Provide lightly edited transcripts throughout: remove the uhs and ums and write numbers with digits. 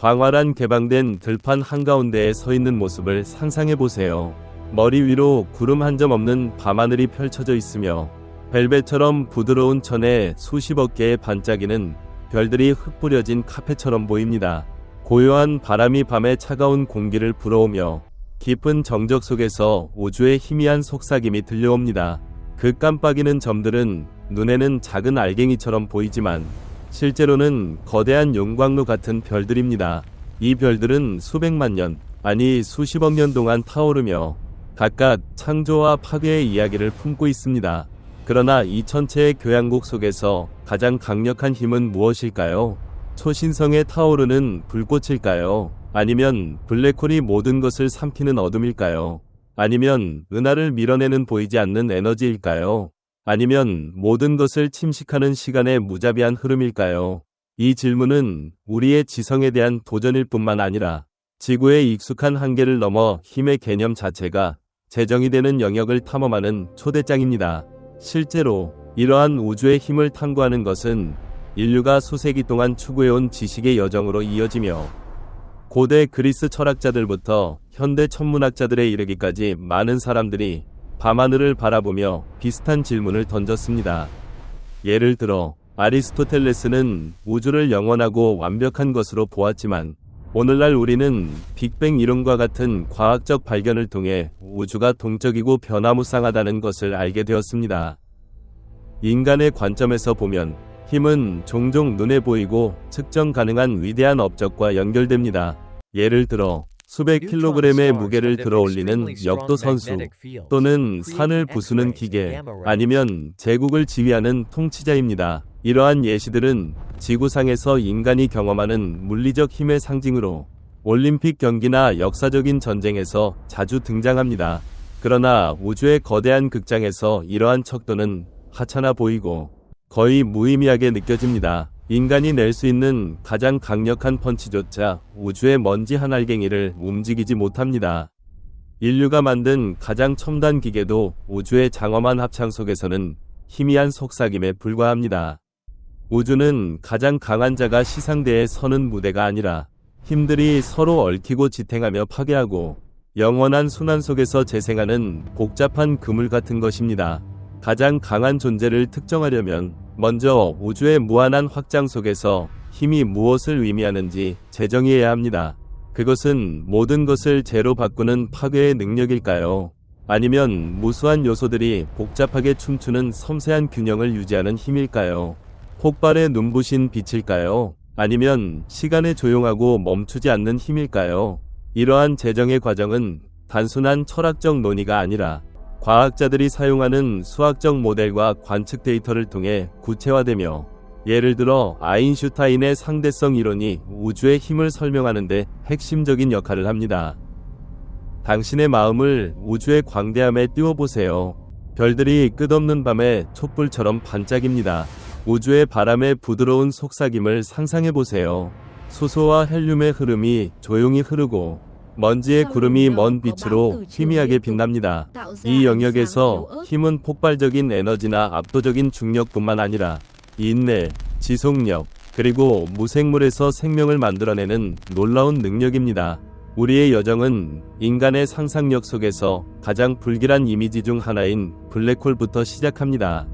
광활한 개방된 들판 한가운데에 서 있는 모습을 상상해보세요. 머리 위로 구름 한 점 없는 밤하늘이 펼쳐져 있으며 벨벳처럼 부드러운 천에 수십억 개의 반짝이는 별들이 흩뿌려진 카페처럼 보입니다. 고요한 바람이 밤의 차가운 공기를 불어오며 깊은 정적 속에서 우주의 희미한 속삭임이 들려옵니다. 그 깜빡이는 점들은 눈에는 작은 알갱이처럼 보이지만 실제로는 거대한 용광로 같은 별들입니다. 이 별들은 수백만 년, 아니 수십억 년 동안 타오르며 각각 창조와 파괴의 이야기를 품고 있습니다. 그러나 이 천체의 교향곡 속에서 가장 강력한 힘은 무엇일까요? 초신성에 타오르는 불꽃일까요? 아니면 블랙홀이 모든 것을 삼키는 어둠일까요? 아니면 은하를 밀어내는 보이지 않는 에너지일까요? 아니면 모든 것을 침식하는 시간의 무자비한 흐름일까요? 이 질문은 우리의 지성에 대한 도전일 뿐만 아니라 지구의 익숙한 한계를 넘어 힘의 개념 자체가 재정이 되는 영역을 탐험하는 초대장입니다. 실제로 이러한 우주의 힘을 탐구하는 것은 인류가 수세기 동안 추구해온 지식의 여정으로 이어지며 고대 그리스 철학자들부터 현대 천문학자들에 이르기까지 많은 사람들이 밤하늘을 바라보며 비슷한 질문을 던졌습니다. 예를 들어 아리스토텔레스는 우주를 영원하고 완벽한 것으로 보았지만 오늘날 우리는 빅뱅 이론과 같은 과학적 발견을 통해 우주가 동적이고 변화무쌍하다는 것을 알게 되었습니다. 인간의 관점에서 보면 힘은 종종 눈에 보이고 측정 가능한 위대한 업적과 연결됩니다. 예를 들어 수백 킬로그램의 무게를 들어 올리는 역도 선수, 또는 산을 부수는 기계, 아니면 제국을 지휘하는 통치자입니다. 이러한 예시들은 지구상에서 인간이 경험하는 물리적 힘의 상징으로 올림픽 경기나 역사적인 전쟁에서 자주 등장합니다. 그러나 우주의 거대한 극장에서 이러한 척도는 하찮아 보이고 거의 무의미하게 느껴집니다. 인간이 낼 수 있는 가장 강력한 펀치조차 우주의 먼지 한 알갱이를 움직이지 못합니다. 인류가 만든 가장 첨단 기계도 우주의 장엄한 합창 속에서는 희미한 속삭임에 불과합니다. 우주는 가장 강한 자가 시상대에 서는 무대가 아니라 힘들이 서로 얽히고 지탱하며 파괴하고 영원한 순환 속에서 재생하는 복잡한 그물 같은 것입니다. 가장 강한 존재를 특정하려면 먼저 우주의 무한한 확장 속에서 힘이 무엇을 의미하는지 재정의해야 합니다. 그것은 모든 것을 제로 바꾸는 파괴의 능력일까요? 아니면 무수한 요소들이 복잡하게 춤추는 섬세한 균형을 유지하는 힘일까요? 폭발의 눈부신 빛일까요? 아니면 시간의 조용하고 멈추지 않는 힘일까요? 이러한 재정의 과정은 단순한 철학적 논의가 아니라 과학자들이 사용하는 수학적 모델과 관측 데이터를 통해 구체화되며, 예를 들어 아인슈타인의 상대성 이론이 우주의 힘을 설명하는 데 핵심적인 역할을 합니다. 당신의 마음을 우주의 광대함에 띄워보세요. 별들이 끝없는 밤의 촛불처럼 반짝입니다. 우주의 바람의 부드러운 속삭임을 상상해보세요. 수소와 헬륨의 흐름이 조용히 흐르고 먼지의 구름이 먼 빛으로 희미하게 빛납니다. 이 영역에서 힘은 폭발적인 에너지나 압도적인 중력뿐만 아니라 인내, 지속력, 그리고 무생물에서 생명을 만들어내는 놀라운 능력입니다. 우리의 여정은 인간의 상상력 속에서 가장 불길한 이미지 중 하나인 블랙홀부터 시작합니다.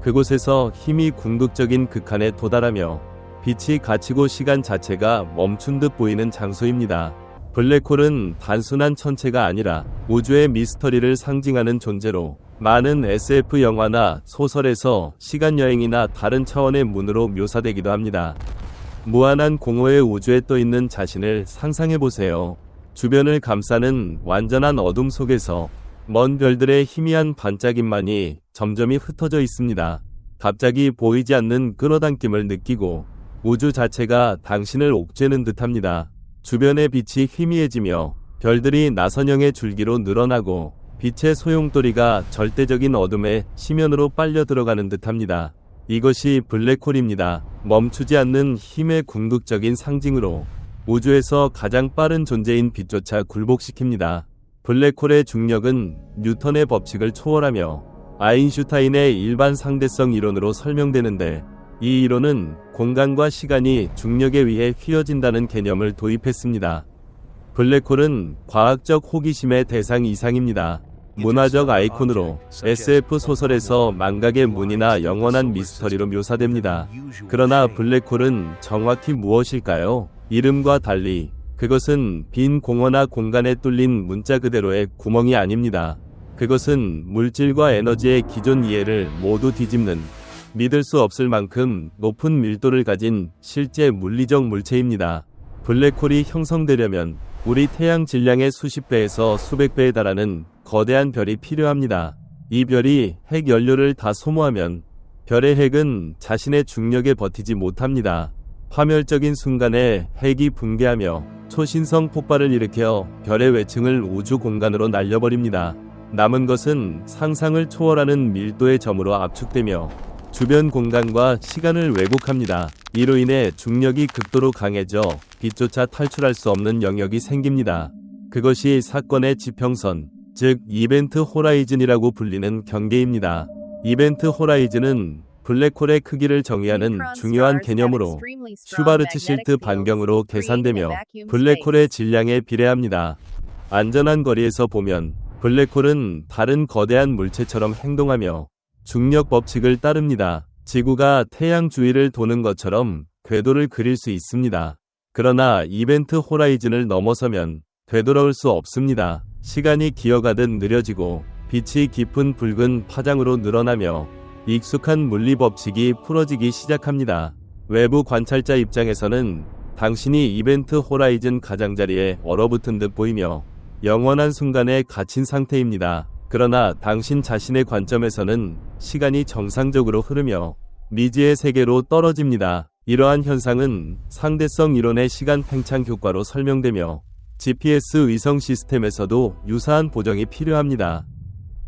그곳에서 힘이 궁극적인 극한에 도달하며 빛이 갇히고 시간 자체가 멈춘 듯 보이는 장소입니다. 블랙홀은 단순한 천체가 아니라 우주의 미스터리를 상징하는 존재로 많은 SF 영화나 소설에서 시간여행이나 다른 차원의 문으로 묘사되기도 합니다. 무한한 공허의 우주에 떠있는 자신을 상상해보세요. 주변을 감싸는 완전한 어둠 속에서 먼 별들의 희미한 반짝임만이 점점이 흩어져 있습니다. 갑자기 보이지 않는 끌어당김을 느끼고 우주 자체가 당신을 옥죄는 듯합니다. 주변의 빛이 희미해지며 별들이 나선형의 줄기로 늘어나고 빛의 소용돌이가 절대적인 어둠의 심연으로 빨려 들어가는 듯합니다. 이것이 블랙홀입니다. 멈추지 않는 힘의 궁극적인 상징으로 우주에서 가장 빠른 존재인 빛조차 굴복시킵니다. 블랙홀의 중력은 뉴턴의 법칙을 초월하며 아인슈타인의 일반 상대성 이론으로 설명되는데, 이 이론은 공간과 시간이 중력에 의해 휘어진다는 개념을 도입했습니다. 블랙홀은 과학적 호기심의 대상 이상입니다. 문화적 아이콘으로 SF 소설에서 망각의 문이나 영원한 미스터리로 묘사됩니다. 그러나 블랙홀은 정확히 무엇일까요? 이름과 달리 그것은 빈 공허나 공간에 뚫린 문자 그대로의 구멍이 아닙니다. 그것은 물질과 에너지의 기존 이해를 모두 뒤집는 믿을 수 없을 만큼 높은 밀도를 가진 실제 물리적 물체입니다. 블랙홀이 형성되려면 우리 태양 질량의 수십 배에서 수백 배에 달하는 거대한 별이 필요합니다. 이 별이 핵 연료를 다 소모하면 별의 핵은 자신의 중력에 버티지 못합니다. 파멸적인 순간에 핵이 붕괴하며 초신성 폭발을 일으켜 별의 외층을 우주 공간으로 날려버립니다. 남은 것은 상상을 초월하는 밀도의 점으로 압축되며 주변 공간과 시간을 왜곡합니다. 이로 인해 중력이 극도로 강해져 빛조차 탈출할 수 없는 영역이 생깁니다. 그것이 사건의 지평선, 즉 이벤트 호라이즌이라고 불리는 경계입니다. 이벤트 호라이즌은 블랙홀의 크기를 정의하는 중요한 개념으로 슈바르츠실트 반경으로 계산되며 블랙홀의 질량에 비례합니다. 안전한 거리에서 보면 블랙홀은 다른 거대한 물체처럼 행동하며 중력 법칙을 따릅니다. 지구가 태양 주위를 도는 것처럼 궤도를 그릴 수 있습니다. 그러나 이벤트 호라이즌을 넘어서면 되돌아올 수 없습니다. 시간이 기어가듯 느려지고 빛이 깊은 붉은 파장으로 늘어나며 익숙한 물리 법칙이 풀어지기 시작합니다. 외부 관찰자 입장에서는 당신이 이벤트 호라이즌 가장자리에 얼어붙은 듯 보이며 영원한 순간에 갇힌 상태입니다. 그러나 당신 자신의 관점에서는 시간이 정상적으로 흐르며 미지의 세계로 떨어집니다. 이러한 현상은 상대성 이론의 시간 팽창 효과로 설명되며 GPS 위성 시스템에서도 유사한 보정이 필요합니다.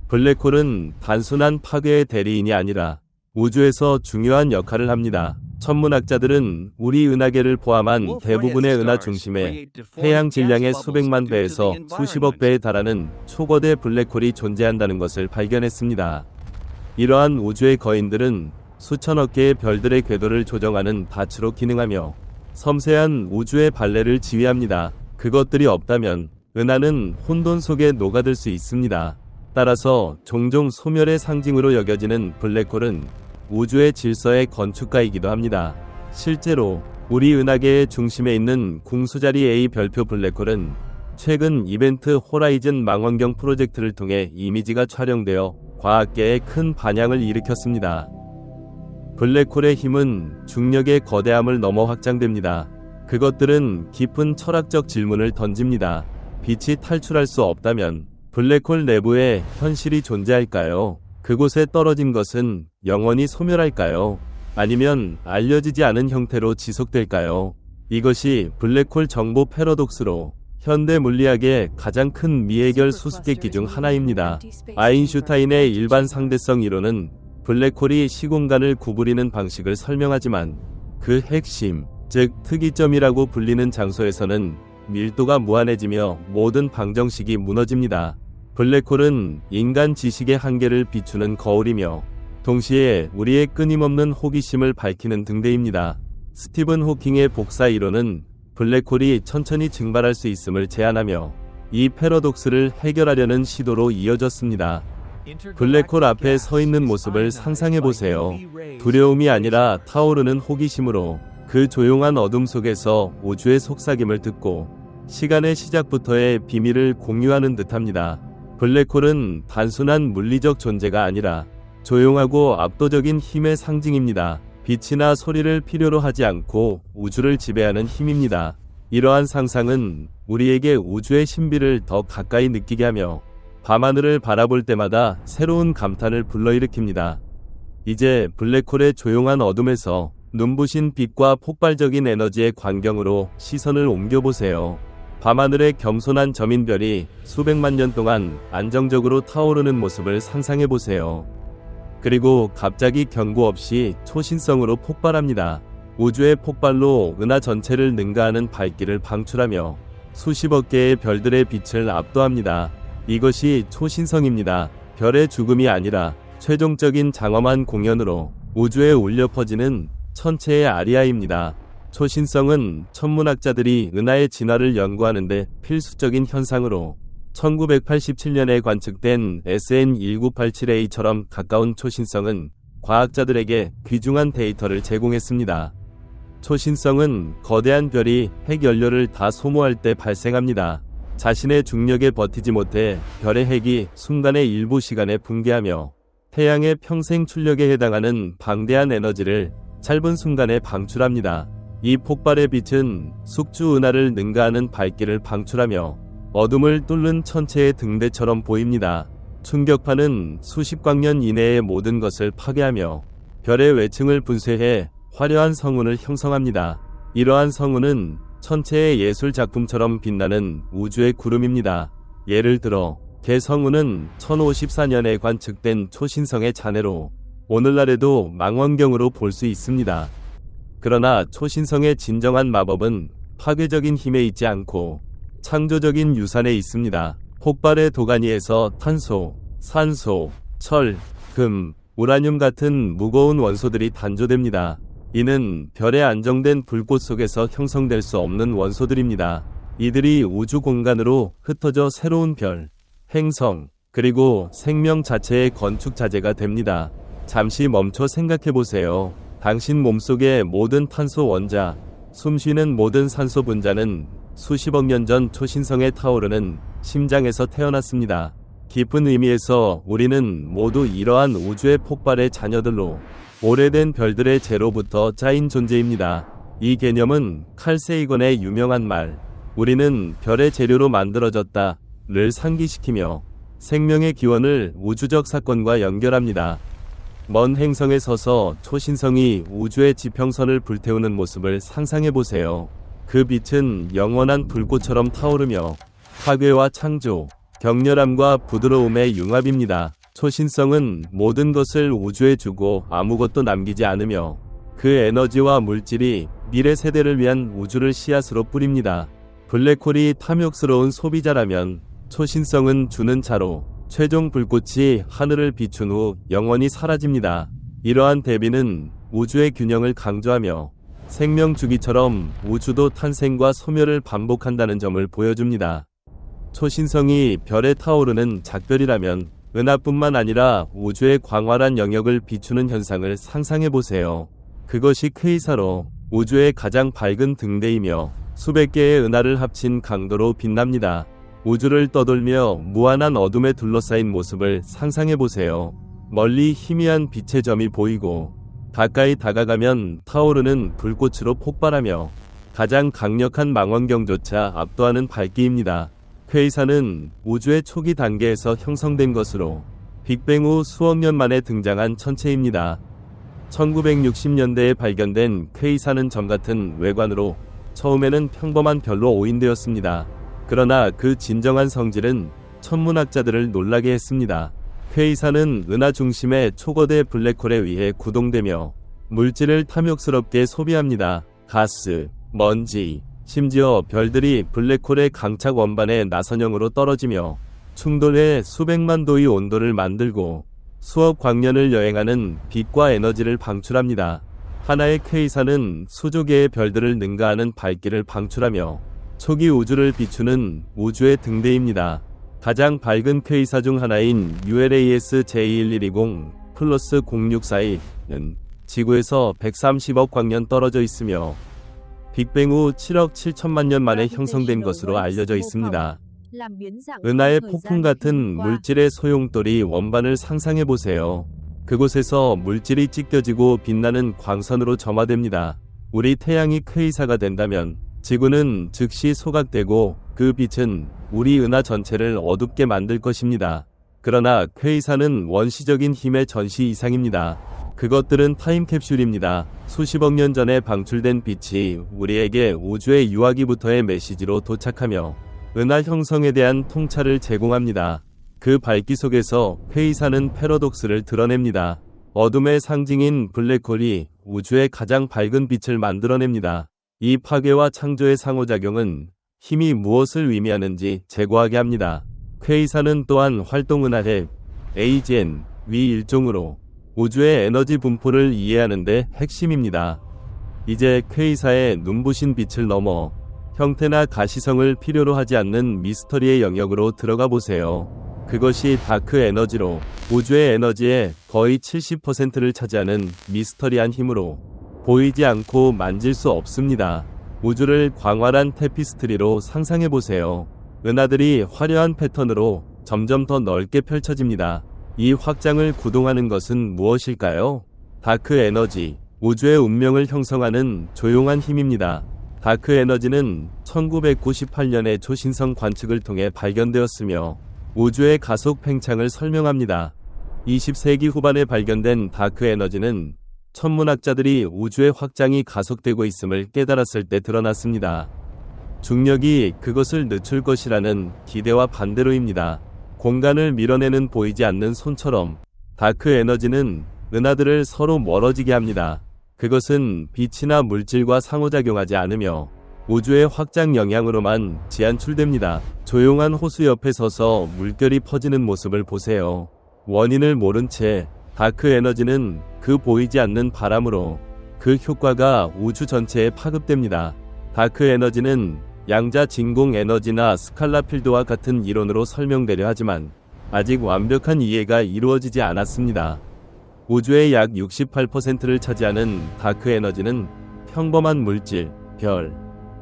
블랙홀은 단순한 파괴의 대리인이 아니라 우주에서 중요한 역할을 합니다. 천문학자들은 우리 은하계를 포함한 대부분의 은하 중심에 태양 질량의 수백만 배에서 수십억 배에 달하는 초거대 블랙홀이 존재한다는 것을 발견했습니다. 이러한 우주의 거인들은 수천억 개의 별들의 궤도를 조정하는 닻으로 기능하며 섬세한 우주의 발레를 지휘합니다. 그것들이 없다면 은하는 혼돈 속에 녹아들 수 있습니다. 따라서 종종 소멸의 상징으로 여겨지는 블랙홀은 우주의 질서의 건축가이기도 합니다. 실제로 우리 은하계의 중심에 있는 궁수자리 A 별표 블랙홀은 최근 이벤트 호라이즌 망원경 프로젝트를 통해 이미지가 촬영되어 과학계에 큰 반향을 일으켰습니다. 블랙홀의 힘은 중력의 거대함을 넘어 확장됩니다. 그것들은 깊은 철학적 질문을 던집니다. 빛이 탈출할 수 없다면 블랙홀 내부에 현실이 존재할까요? 그곳에 떨어진 것은 영원히 소멸할까요? 아니면 알려지지 않은 형태로 지속될까요? 이것이 블랙홀 정보 패러독스로 현대 물리학의 가장 큰 미해결 수수께끼 중 하나입니다. 아인슈타인의 일반 상대성 이론은 블랙홀이 시공간을 구부리는 방식을 설명하지만 그 핵심, 즉 특이점이라고 불리는 장소에서는 밀도가 무한해지며 모든 방정식이 무너집니다. 블랙홀은 인간 지식의 한계를 비추는 거울이며 동시에 우리의 끊임없는 호기심을 밝히는 등대입니다. 스티븐 호킹의 복사 이론은 블랙홀이 천천히 증발할 수 있음을 제안하며 이 패러독스를 해결하려는 시도로 이어졌습니다. 블랙홀 앞에 서 있는 모습을 상상해보세요. 두려움이 아니라 타오르는 호기심으로 그 조용한 어둠 속에서 우주의 속삭임을 듣고 시간의 시작부터의 비밀을 공유하는 듯합니다. 블랙홀은 단순한 물리적 존재가 아니라 조용하고 압도적인 힘의 상징입니다. 빛이나 소리를 필요로 하지 않고 우주를 지배하는 힘입니다. 이러한 상상은 우리에게 우주의 신비를 더 가까이 느끼게 하며 밤하늘을 바라볼 때마다 새로운 감탄을 불러일으킵니다. 이제 블랙홀의 조용한 어둠에서 눈부신 빛과 폭발적인 에너지의 광경으로 시선을 옮겨보세요. 밤하늘의 겸손한 저민별이 수백만 년 동안 안정적으로 타오르는 모습을 상상해보세요. 그리고 갑자기 경고 없이 초신성으로 폭발합니다. 우주의 폭발로 은하 전체를 능가하는 밝기를 방출하며 수십억 개의 별들의 빛을 압도합니다. 이것이 초신성입니다. 별의 죽음이 아니라 최종적인 장엄한 공연으로 우주에 울려 퍼지는 천체의 아리아입니다. 초신성은 천문학자들이 은하의 진화를 연구하는데 필수적인 현상으로 1987년에 관측된 SN1987A처럼 가까운 초신성은 과학자들에게 귀중한 데이터를 제공했습니다. 초신성은 거대한 별이 핵연료를 다 소모할 때 발생합니다. 자신의 중력에 버티지 못해 별의 핵이 순간의 일부 시간에 붕괴하며 태양의 평생 출력에 해당하는 방대한 에너지를 짧은 순간에 방출합니다. 이 폭발의 빛은 숙주 은하를 능가하는 밝기를 방출하며 어둠을 뚫는 천체의 등대처럼 보입니다. 충격파는 수십 광년 이내의 모든 것을 파괴하며 별의 외층을 분쇄해 화려한 성운을 형성합니다. 이러한 성운은 천체의 예술 작품처럼 빛나는 우주의 구름입니다. 예를 들어 개성운은 1054년에 관측된 초신성의 잔해로 오늘날에도 망원경으로 볼 수 있습니다. 그러나 초신성의 진정한 마법은 파괴적인 힘에 있지 않고 창조적인 유산에 있습니다. 폭발의 도가니에서 탄소, 산소, 철, 금, 우라늄 같은 무거운 원소들이 단조됩니다. 이는 별의 안정된 불꽃 속에서 형성될 수 없는 원소들입니다. 이들이 우주 공간으로 흩어져 새로운 별, 행성, 그리고 생명 자체의 건축 자재가 됩니다. 잠시 멈춰 생각해보세요. 당신 몸속의 모든 탄소 원자, 숨쉬는 모든 산소 분자는 수십억 년 전 초신성에 타오르는 심장에서 태어났습니다. 깊은 의미에서 우리는 모두 이러한 우주의 폭발의 자녀들로 오래된 별들의 재로부터 짜인 존재입니다. 이 개념은 칼 세이건의 유명한 말, 우리는 별의 재료로 만들어졌다를 상기시키며 생명의 기원을 우주적 사건과 연결합니다. 먼 행성에 서서 초신성이 우주의 지평선을 불태우는 모습을 상상해보세요. 그 빛은 영원한 불꽃처럼 타오르며 파괴와 창조, 격렬함과 부드러움의 융합입니다. 초신성은 모든 것을 우주에 주고 아무것도 남기지 않으며 그 에너지와 물질이 미래 세대를 위한 우주를 씨앗으로 뿌립니다. 블랙홀이 탐욕스러운 소비자라면 초신성은 주는 차로 최종 불꽃이 하늘을 비춘 후 영원히 사라집니다. 이러한 대비는 우주의 균형을 강조하며 생명 주기처럼 우주도 탄생과 소멸을 반복한다는 점을 보여줍니다. 초신성이 별에 타오르는 작별이라면 은하뿐만 아니라 우주의 광활한 영역을 비추는 현상을 상상해보세요. 그것이 퀘이사로 우주의 가장 밝은 등대이며 수백 개의 은하를 합친 강도로 빛납니다. 우주를 떠돌며 무한한 어둠에 둘러싸인 모습을 상상해보세요. 멀리 희미한 빛의 점이 보이고 가까이 다가가면 타오르는 불꽃으로 폭발하며 가장 강력한 망원경조차 압도하는 밝기입니다. 퀘이사는 우주의 초기 단계에서 형성된 것으로 빅뱅 후 수억 년 만에 등장한 천체입니다. 1960년대에 발견된 퀘이사는 점 같은 외관으로 처음에는 평범한 별로 오인되었습니다. 그러나 그 진정한 성질은 천문학자들을 놀라게 했습니다. 퀘이사는 은하 중심의 초거대 블랙홀에 의해 구동되며 물질을 탐욕스럽게 소비합니다. 가스, 먼지, 심지어 별들이 블랙홀의 강착 원반에 나선형으로 떨어지며 충돌해 수백만 도의 온도를 만들고 수억 광년을 여행하는 빛과 에너지를 방출합니다. 하나의 퀘이사는 수조 개의 별들을 능가하는 밝기를 방출하며 초기 우주를 비추는 우주의 등대입니다. 가장 밝은 퀘이사 중 하나인 ULAS J1120 플러스 064는 지구에서 130억 광년 떨어져 있으며 빅뱅 후 7억 7천만 년 만에 형성된 것으로 알려져 있습니다. 은하의 폭풍 같은 물질의 소용돌이 원반을 상상해보세요. 그곳에서 물질이 찢겨지고 빛나는 광선으로 점화됩니다. 우리 태양이 퀘이사가 된다면 지구는 즉시 소각되고 그 빛은 우리 은하 전체를 어둡게 만들 것입니다. 그러나 퀘이사는 원시적인 힘의 전시 이상입니다. 그것들은 타임캡슐입니다. 수십억 년 전에 방출된 빛이 우리에게 우주의 유아기부터의 메시지로 도착하며 은하 형성에 대한 통찰을 제공합니다. 그 밝기 속에서 퀘이사는 패러독스를 드러냅니다. 어둠의 상징인 블랙홀이 우주의 가장 밝은 빛을 만들어냅니다. 이 파괴와 창조의 상호작용은 힘이 무엇을 의미하는지 제고하게 합니다. 퀘이사는 또한 활동은하핵, AGN, 위 일종으로 우주의 에너지 분포를 이해하는 데 핵심입니다. 이제 퀘이사의 눈부신 빛을 넘어 형태나 가시성을 필요로 하지 않는 미스터리의 영역으로 들어가 보세요. 그것이 다크 에너지로 우주의 에너지의 거의 70%를 차지하는 미스터리한 힘으로 보이지 않고 만질 수 없습니다. 우주를 광활한 테피스트리로 상상해 보세요. 은하들이 화려한 패턴으로 점점 더 넓게 펼쳐집니다. 이 확장을 구동하는 것은 무엇일까요? 다크 에너지, 우주의 운명을 형성하는 조용한 힘입니다. 다크 에너지는 1998년에 초신성 관측을 통해 발견되었으며 우주의 가속 팽창을 설명합니다. 20세기 후반에 발견된 다크 에너지는 천문학자들이 우주의 확장이 가속되고 있음을 깨달았을 때 드러났습니다. 중력이 그것을 늦출 것이라는 기대와 반대로입니다. 공간을 밀어내는 보이지 않는 손처럼 다크 에너지는 은하들을 서로 멀어지게 합니다. 그것은 빛이나 물질과 상호작용하지 않으며 우주의 확장 영향으로만 지안출됩니다. 조용한 호수 옆에 서서 물결이 퍼지는 모습을 보세요. 원인을 모른 채 다크 에너지는 그 보이지 않는 바람으로 그 효과가 우주 전체에 파급됩니다. 다크 에너지는 양자 진공 에너지나 스칼라 필드와 같은 이론으로 설명되려 하지만 아직 완벽한 이해가 이루어지지 않았습니다. 우주의 약 68%를 차지하는 다크 에너지는 평범한 물질, 별,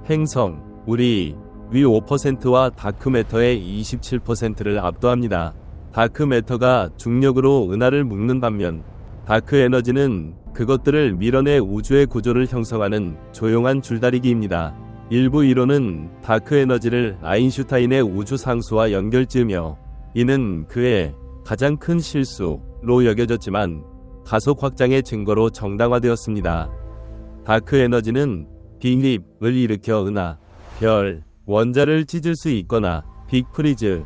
행성, 우리 위 5%와 다크매터의 27%를 압도합니다. 다크매터가 중력으로 은하를 묶는 반면 다크 에너지는 그것들을 밀어내 우주의 구조를 형성하는 조용한 줄다리기입니다. 일부 이론은 다크 에너지를 아인슈타인의 우주 상수와 연결지으며 이는 그의 가장 큰 실수로 여겨졌지만 가속 확장의 증거로 정당화되었습니다. 다크 에너지는 빅립을 일으켜 은하, 별, 원자를 찢을 수 있거나 빅프리즈로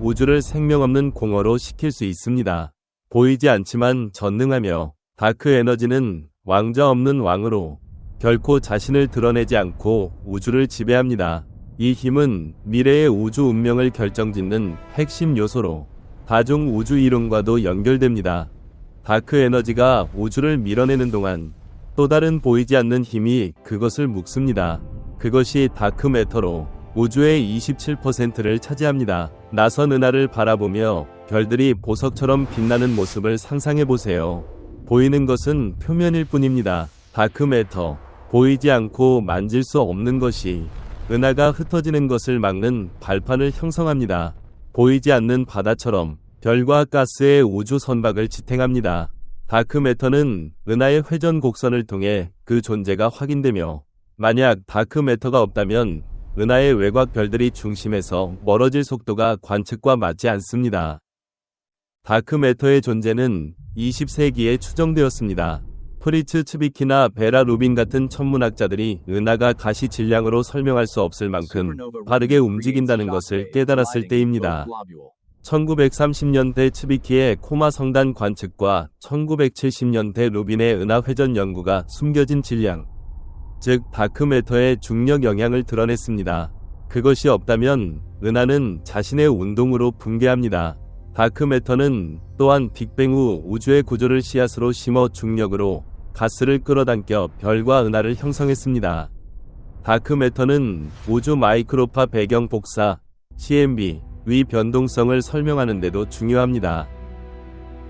우주를 생명 없는 공허로 시킬 수 있습니다. 보이지 않지만 전능하며 다크 에너지는 왕자 없는 왕으로 결코 자신을 드러내지 않고 우주를 지배합니다. 이 힘은 미래의 우주 운명을 결정짓는 핵심 요소로 다중 우주 이론과도 연결됩니다. 다크 에너지가 우주를 밀어내는 동안 또 다른 보이지 않는 힘이 그것을 묶습니다. 그것이 다크 매터로 우주의 27%를 차지합니다. 낯선 은하를 바라보며 별들이 보석처럼 빛나는 모습을 상상해 보세요. 보이는 것은 표면일 뿐입니다. 다크 매터, 보이지 않고 만질 수 없는 것이 은하가 흩어지는 것을 막는 발판을 형성합니다. 보이지 않는 바다처럼 별과 가스의 우주 선박을 지탱합니다. 다크매터는 은하의 회전 곡선을 통해 그 존재가 확인되며 만약 다크매터가 없다면 은하의 외곽 별들이 중심에서 멀어질 속도가 관측과 맞지 않습니다. 다크매터의 존재는 20세기에 추정되었습니다. 프리츠 츠비키나 베라 루빈 같은 천문학자들이 은하가 가시 질량으로 설명할 수 없을 만큼 빠르게 움직인다는 것을 깨달았을 때입니다. 1930년대 츠비키의 코마 성단 관측과 1970년대 루빈의 은하 회전 연구가 숨겨진 질량, 즉 다크매터의 중력 영향을 드러냈습니다. 그것이 없다면 은하는 자신의 운동으로 붕괴합니다. 다크매터는 또한 빅뱅 후 우주의 구조를 씨앗으로 심어 중력으로 가스를 끌어당겨 별과 은하를 형성했습니다. 다크매터는 우주 마이크로파 배경 복사, CMB, 위 변동성을 설명하는 데도 중요합니다.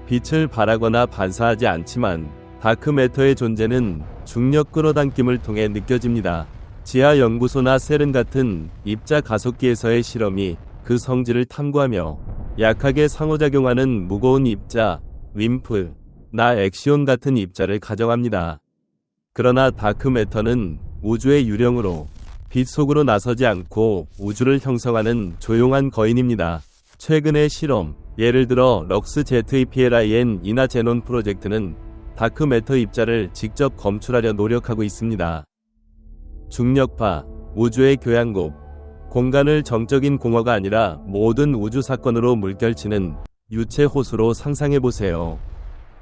빛을 발하거나 반사하지 않지만 다크매터의 존재는 중력 끌어당김을 통해 느껴집니다. 지하 연구소나 셀은 같은 입자 가속기에서의 실험이 그 성질을 탐구하며 약하게 상호작용하는 무거운 입자, 림프, 나 액시온 같은 입자를 가정합니다. 그러나 다크매터는 우주의 유령으로 빛 속으로 나서지 않고 우주를 형성하는 조용한 거인입니다. 최근의 실험, 예를 들어 럭스 ZEPLIN 인하 제논 프로젝트는 다크매터 입자를 직접 검출하려 노력하고 있습니다. 중력파, 우주의 교향곡, 공간을 정적인 공허가 아니라 모든 우주 사건으로 물결치는 유체 호수로 상상해보세요.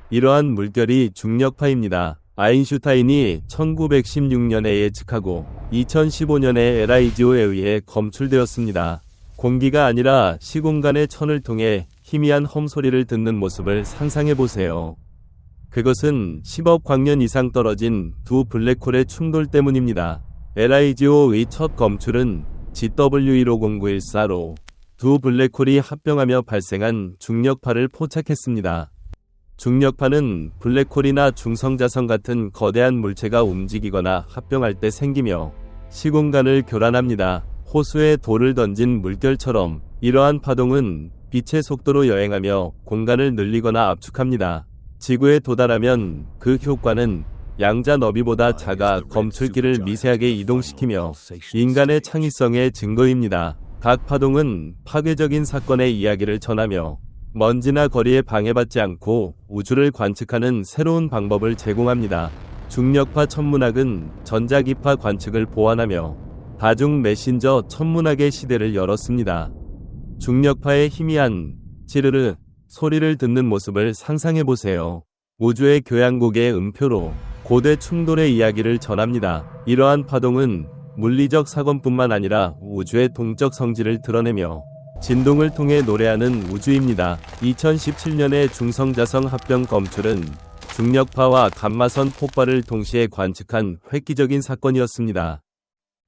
이러한 물결이 중력파입니다. 아인슈타인이 1916년에 예측하고 2015년에 에라이지오에 의해 검출되었습니다. 공기가 아니라 시공간의 천을 통해 희미한 험소리를 듣는 모습을 상상해보세요. 그것은 10억 광년 이상 떨어진 두 블랙홀의 충돌 때문입니다. LIGO의 첫 검출은 GW15094로 두 블랙홀이 합병하며 발생한 중력파를 포착했습니다. 중력파는 블랙홀이나 중성자성 같은 거대한 물체가 움직이거나 합병할 때 생기며 시공간을 교란합니다. 호수에 돌을 던진 물결처럼 이러한 파동은 빛의 속도로 여행하며 공간을 늘리거나 압축합니다. 지구에 도달하면 그 효과는 양자 너비보다 작아 검출기를 미세하게 이동시키며 인간의 창의성의 증거입니다. 각 파동은 파괴적인 사건의 이야기를 전하며 먼지나 거리에 방해받지 않고 우주를 관측하는 새로운 방법을 제공합니다. 중력파 천문학은 전자기파 관측을 보완하며 다중 메신저 천문학의 시대를 열었습니다. 중력파의 희미한 찌르르 소리를 듣는 모습을 상상해보세요. 우주의 교향곡의 음표로 고대 충돌의 이야기를 전합니다. 이러한 파동은 물리적 사건뿐만 아니라 우주의 동적 성질을 드러내며 진동을 통해 노래하는 우주입니다. 2017년의 중성자성 합병 검출은 중력파와 감마선 폭발을 동시에 관측한 획기적인 사건이었습니다.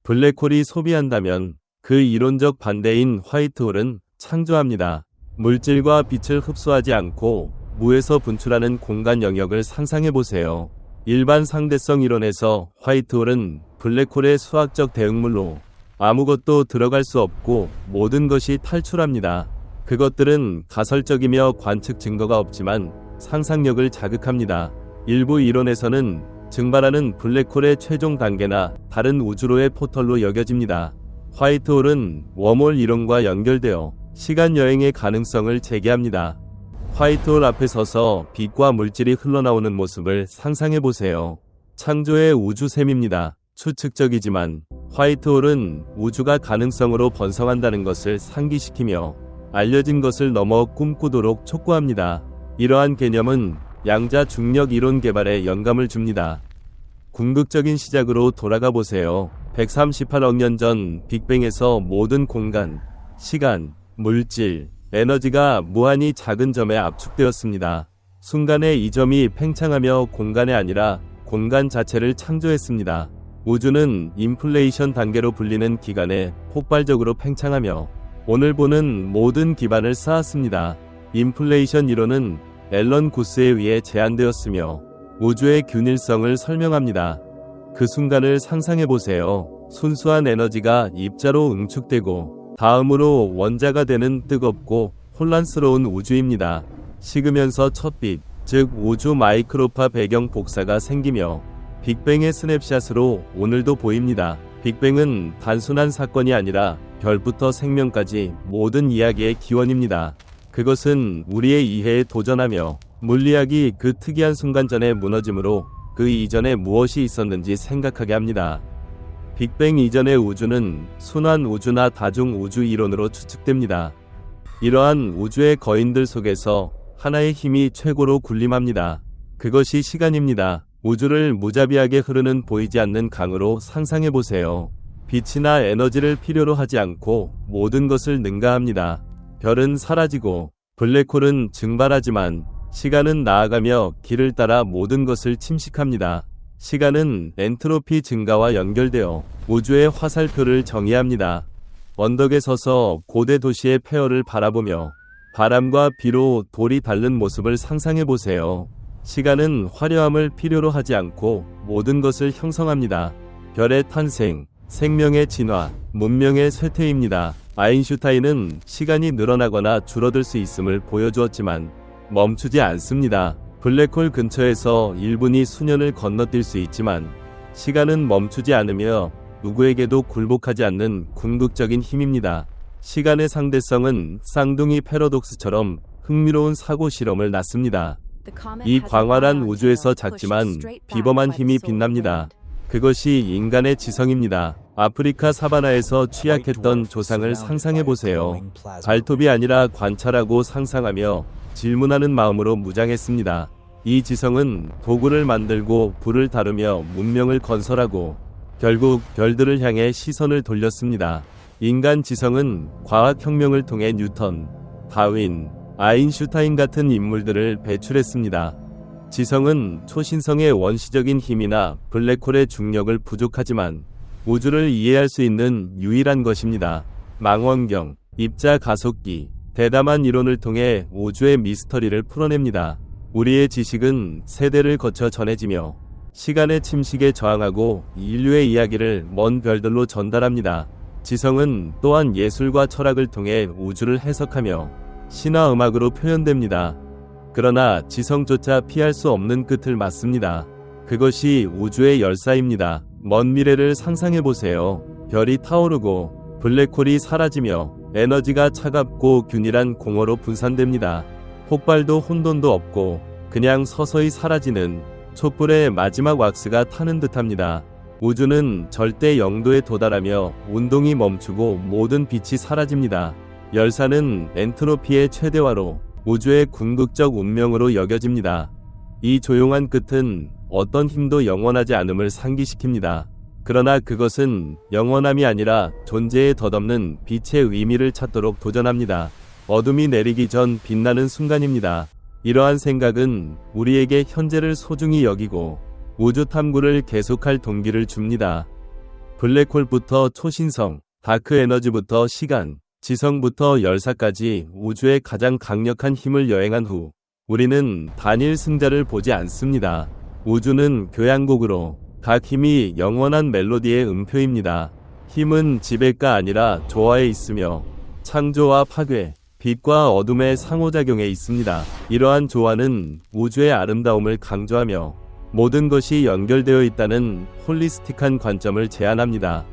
블랙홀이 소비한다면 그 이론적 반대인 화이트홀은 창조합니다. 물질과 빛을 흡수하지 않고 무에서 분출하는 공간 영역을 상상해보세요. 일반 상대성 이론에서 화이트홀은 블랙홀의 수학적 대응물로 아무것도 들어갈 수 없고 모든 것이 탈출합니다. 그것들은 가설적이며 관측 증거가 없지만 상상력을 자극합니다. 일부 이론에서는 증발하는 블랙홀의 최종 단계나 다른 우주로의 포털로 여겨집니다. 화이트홀은 웜홀 이론과 연결되어 시간 여행의 가능성을 제기합니다. 화이트홀 앞에 서서 빛과 물질이 흘러나오는 모습을 상상해보세요. 창조의 우주셈입니다. 추측적이지만 화이트홀은 우주가 가능성으로 번성한다는 것을 상기시키며 알려진 것을 넘어 꿈꾸도록 촉구합니다. 이러한 개념은 양자 중력 이론 개발에 영감을 줍니다. 궁극적인 시작으로 돌아가 보세요. 138억 년 전 빅뱅에서 모든 공간, 시간, 물질, 에너지가 무한히 작은 점에 압축되었습니다. 순간에 이 점이 팽창하며 공간이 아니라 공간 자체를 창조했습니다. 우주는 인플레이션 단계로 불리는 기간에 폭발적으로 팽창하며 오늘 보는 모든 기반을 쌓았습니다. 인플레이션 이론은 앨런 구스에 의해 제안되었으며 우주의 균일성을 설명합니다. 그 순간을 상상해보세요. 순수한 에너지가 입자로 응축되고 다음으로 원자가 되는 뜨겁고 혼란스러운 우주입니다. 식으면서 첫 빛, 즉 우주 마이크로파 배경 복사가 생기며 빅뱅의 스냅샷으로 오늘도 보입니다. 빅뱅은 단순한 사건이 아니라 별부터 생명까지 모든 이야기의 기원입니다. 그것은 우리의 이해에 도전하며 물리학이 그 특이한 순간 전에 무너짐으로 그 이전에 무엇이 있었는지 생각하게 합니다. 빅뱅 이전의 우주는 순환 우주나 다중 우주 이론으로 추측됩니다. 이러한 우주의 거인들 속에서 하나의 힘이 최고로 군림합니다. 그것이 시간입니다. 우주를 무자비하게 흐르는 보이지 않는 강으로 상상해보세요. 빛이나 에너지를 필요로 하지 않고 모든 것을 능가합니다. 별은 사라지고 블랙홀은 증발하지만 시간은 나아가며 길을 따라 모든 것을 침식합니다. 시간은 엔트로피 증가와 연결되어 우주의 화살표를 정의합니다. 언덕에 서서 고대 도시의 폐허를 바라보며 바람과 비로 돌이 닳는 모습을 상상해보세요. 시간은 화려함을 필요로 하지 않고 모든 것을 형성합니다. 별의 탄생, 생명의 진화, 문명의 쇠퇴입니다. 아인슈타인은 시간이 늘어나거나 줄어들 수 있음을 보여주었지만 멈추지 않습니다. 블랙홀 근처에서 1분이 수년을 건너뛸 수 있지만 시간은 멈추지 않으며 누구에게도 굴복하지 않는 궁극적인 힘입니다. 시간의 상대성은 쌍둥이 패러독스처럼 흥미로운 사고 실험을 낳습니다. 이 광활한 우주에서 작지만 비범한 힘이 빛납니다. 그것이 인간의 지성입니다. 아프리카 사바나에서 취약했던 조상을 상상해보세요. 발톱이 아니라 관찰하고 상상하며 질문하는 마음으로 무장했습니다. 이 지성은 도구를 만들고 불을 다루며 문명을 건설하고 결국 별들을 향해 시선을 돌렸습니다. 인간 지성은 과학혁명을 통해 뉴턴, 다윈, 아인슈타인 같은 인물들을 배출했습니다. 지성은 초신성의 원시적인 힘이나 블랙홀의 중력을 부족하지만 우주를 이해할 수 있는 유일한 것입니다. 망원경, 입자 가속기, 대담한 이론을 통해 우주의 미스터리를 풀어냅니다. 우리의 지식은 세대를 거쳐 전해지며 시간의 침식에 저항하고 인류의 이야기를 먼 별들로 전달합니다. 지성은 또한 예술과 철학을 통해 우주를 해석하며 신화 음악으로 표현됩니다. 그러나 지성조차 피할 수 없는 끝을 맞습니다. 그것이 우주의 열사입니다. 먼 미래를 상상해보세요. 별이 타오르고 블랙홀이 사라지며 에너지가 차갑고 균일한 공허로 분산됩니다. 폭발도 혼돈도 없고 그냥 서서히 사라지는 촛불의 마지막 왁스가 타는 듯합니다. 우주는 절대 영도에 도달하며 운동이 멈추고 모든 빛이 사라집니다. 열사는 엔트로피의 최대화로 우주의 궁극적 운명으로 여겨집니다. 이 조용한 끝은 어떤 힘도 영원하지 않음을 상기시킵니다. 그러나 그것은 영원함이 아니라 존재에 덧없는 빛의 의미를 찾도록 도전합니다. 어둠이 내리기 전 빛나는 순간입니다. 이러한 생각은 우리에게 현재를 소중히 여기고 우주 탐구를 계속할 동기를 줍니다. 블랙홀부터 초신성, 다크 에너지부터 시간, 지성부터 열사까지 우주의 가장 강력한 힘을 여행한 후 우리는 단일 승자를 보지 않습니다. 우주는 교향곡으로 각 힘이 영원한 멜로디의 음표입니다. 힘은 지배가 아니라 조화에 있으며 창조와 파괴, 빛과 어둠의 상호작용에 있습니다. 이러한 조화는 우주의 아름다움을 강조하며 모든 것이 연결되어 있다는 홀리스틱한 관점을 제안합니다.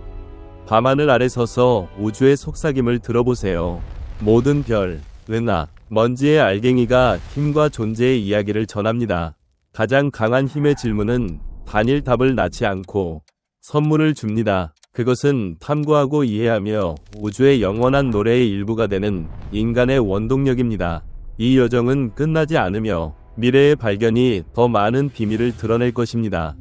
밤하늘 아래 서서 우주의 속삭임을 들어보세요. 모든 별, 은하, 먼지의 알갱이가 힘과 존재의 이야기를 전합니다. 가장 강한 힘의 질문은 단일 답을 낳지 않고 선물을 줍니다. 그것은 탐구하고 이해하며 우주의 영원한 노래의 일부가 되는 인간의 원동력입니다. 이 여정은 끝나지 않으며 미래의 발견이 더 많은 비밀을 드러낼 것입니다.